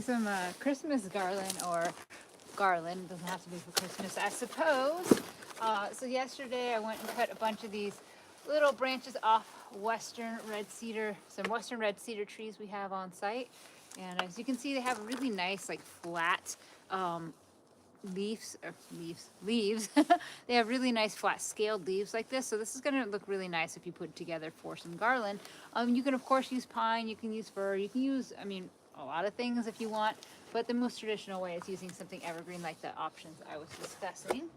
some Christmas garland, or garland. It doesn't have to be for Christmas, I suppose. So yesterday I went and cut a bunch of these little branches off some western red cedar trees we have on site. And as you can see, they have really nice, like, flat leaves. They have really nice flat scaled leaves like this. So this is going to look really nice if you put it together for some garland. You can of course use pine, you can use fir, you can use, I mean, a lot of things if you want, but the most traditional way is using something evergreen like the options I was discussing.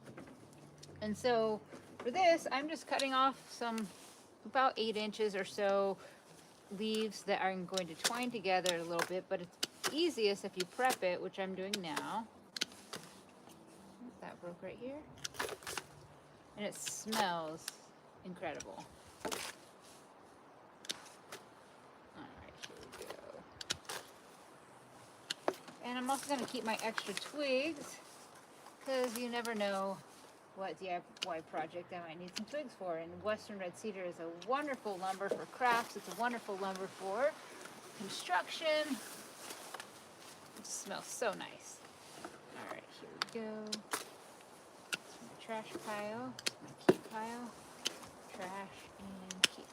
And so for this, I'm just cutting off some about 8 inches or so leaves that are going to twine together a little bit, but it's easiest if you prep it, which I'm doing now. That broke right here. And it smells incredible. Alright, here we go. And I'm also going to keep my extra twigs, because you never know what DIY project I might need some twigs for. And western red cedar is a wonderful lumber for crafts. It's a wonderful lumber for construction. It just smells so nice. Alright, here we go. Trash pile, my keep pile, trash and keep.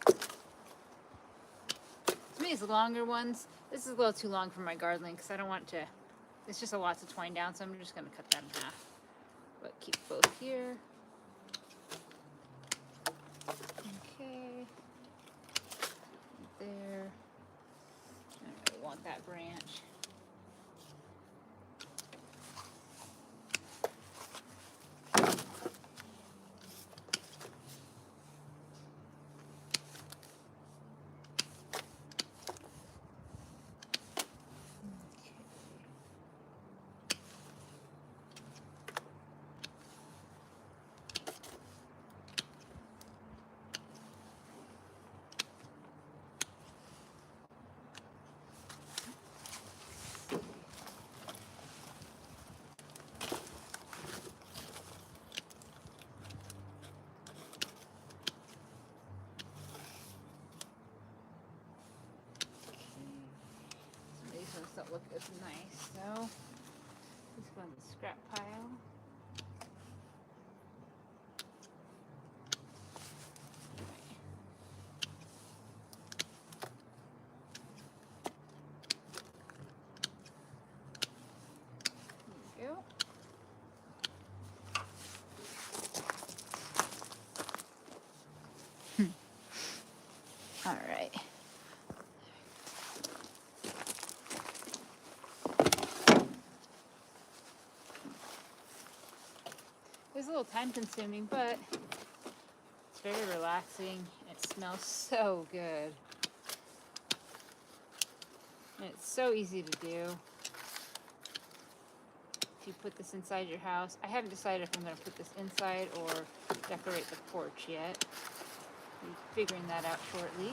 To me, these longer ones, this is a little too long for my garland because I don't want to, it's just a lot to twine down, so I'm just going to cut that in half. But keep both here. Okay. There. I don't really want that branch. Don't look as nice, so just go in the scrap pile. There we go. All right. It's a little time consuming, but it's very relaxing. It smells so good. And it's so easy to do. If you put this inside your house, I haven't decided if I'm going to put this inside or decorate the porch yet. I'll be figuring that out shortly.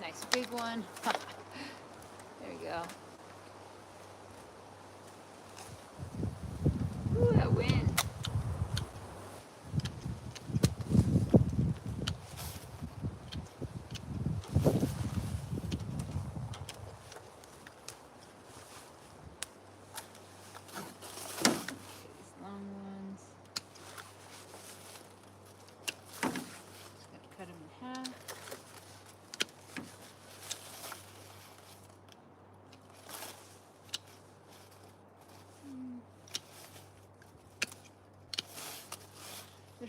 Nice big one. There we go. Ooh, that wind. These long ones. Just gonna cut them in half.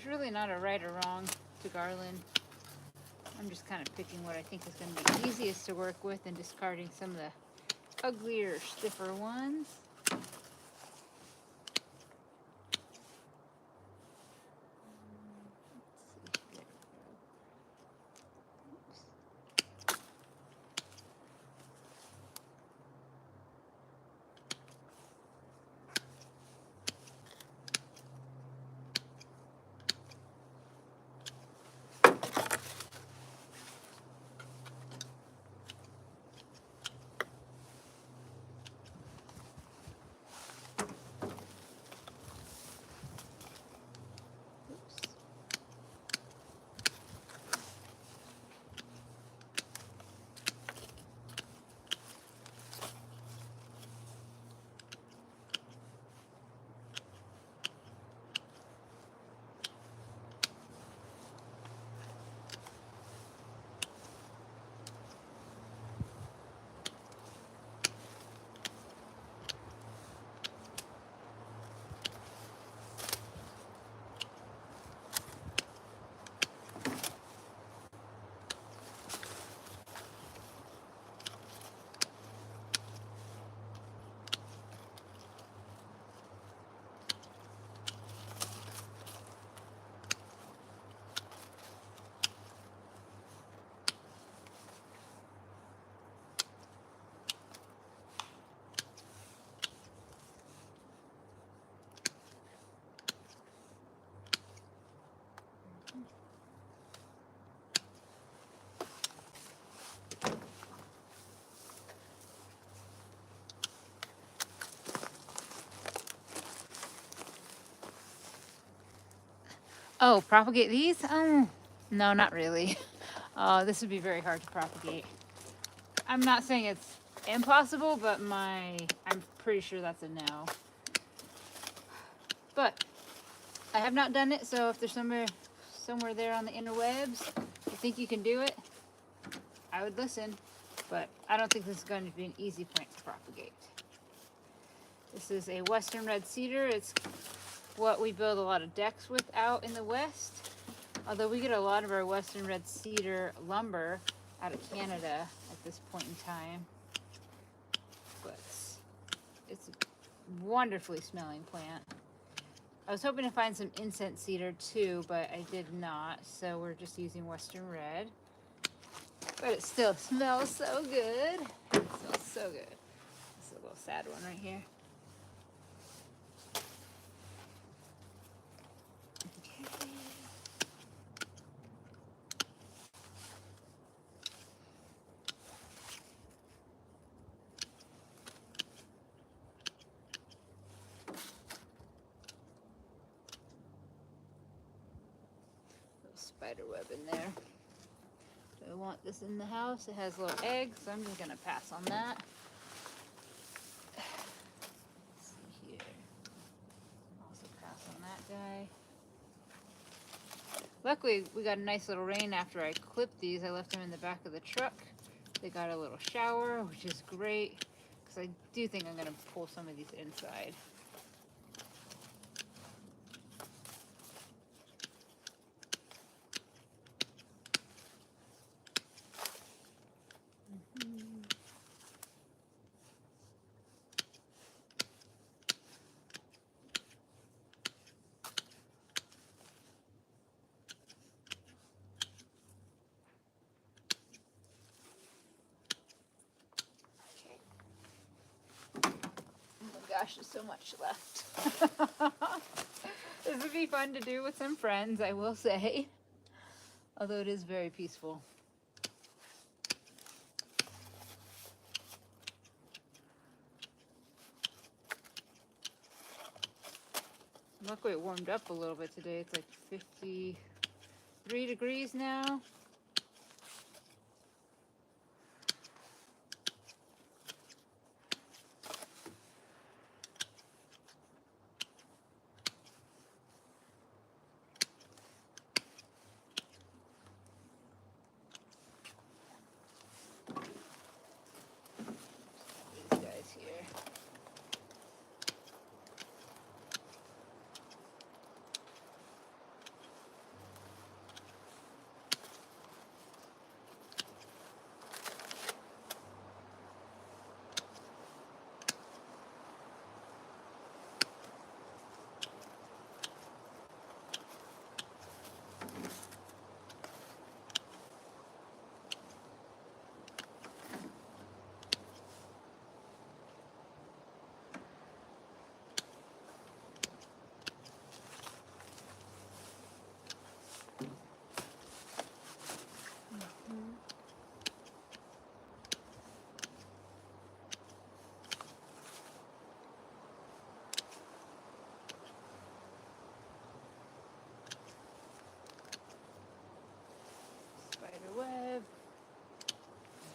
There's really not a right or wrong to garland. I'm just kind of picking what I think is going to be easiest to work with and discarding some of the uglier, stiffer ones. Oh, propagate these? No, not really. This would be very hard to propagate. I'm not saying it's impossible, but I'm pretty sure that's a no. But I have not done it, so if there's somewhere there on the interwebs you think you can do it, I would listen. But I don't think this is going to be an easy plant to propagate. This is a Western red cedar. It's what we build a lot of decks with out in the West. Although we get a lot of our Western red cedar lumber out of Canada at this point in time. But it's a wonderfully smelling plant. I was hoping to find some incense cedar too, but I did not. So we're just using Western red. But it still smells so good. It smells so good. This is a little sad one right here. Spider web in there. Do I want this in the house? It has little eggs, so I'm just gonna pass on that. Let's see here. Also pass on that guy. Luckily, we got a nice little rain after I clipped these. I left them in the back of the truck. They got a little shower, which is great, because I do think I'm gonna pull some of these inside. Gosh, there's so much left. This would be fun to do with some friends, I will say. Although it is very peaceful. Luckily it warmed up a little bit today. It's like 53 degrees now.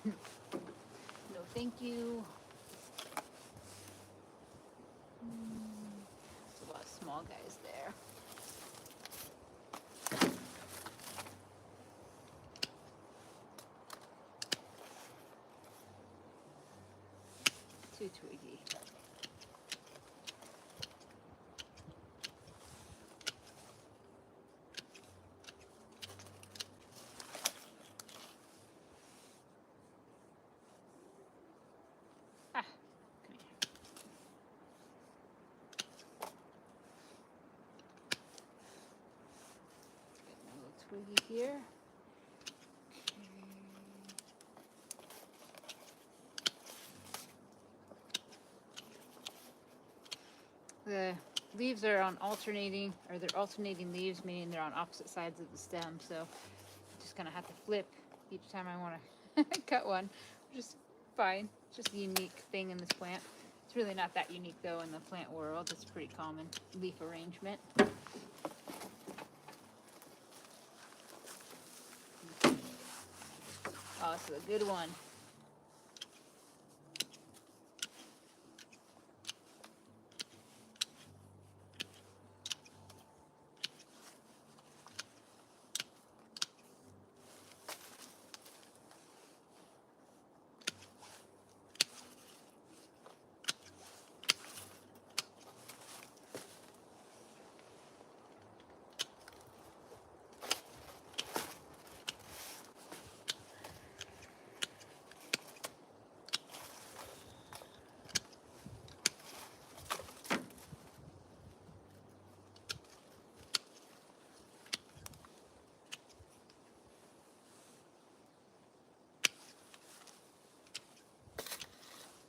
No, thank you. There's a lot of small guys there. Too twiggy. Ah, come here. Get a little twiggy here. The leaves are on alternating, or they're alternating leaves, meaning they're on opposite sides of the stem. So I'm just gonna have to flip each time I want to cut one, which is fine. It's just a unique thing in this plant. It's really not that unique though in the plant world. It's a pretty common leaf arrangement. Oh, this is a good one.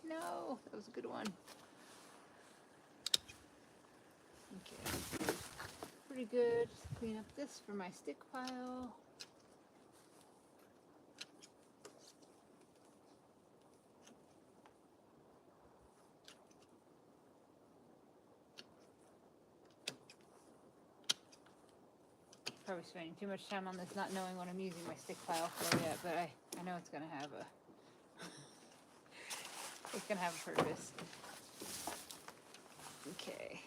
No, that was a good one. Okay, pretty good. Just clean up this for my stick pile. Probably spending too much time on this, not knowing what I'm using my stick pile for yet, but I know it's gonna have a it's gonna have a purpose. Okay.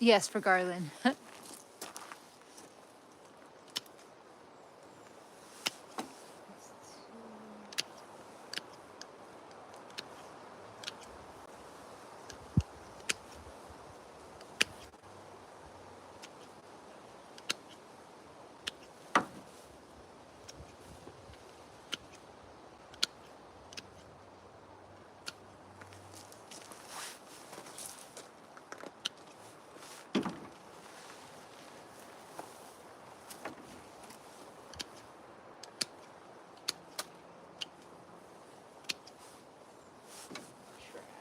Yes, for garland.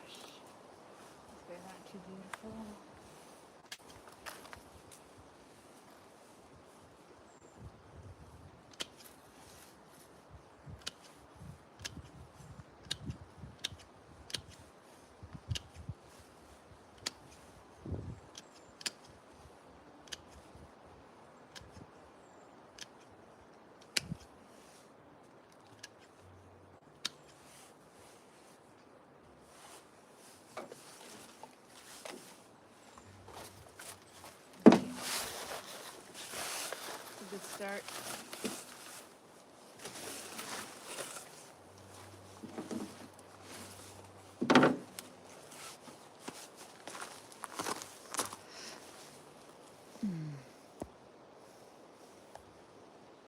Trash. They're not too beautiful. Okay. It's a good start.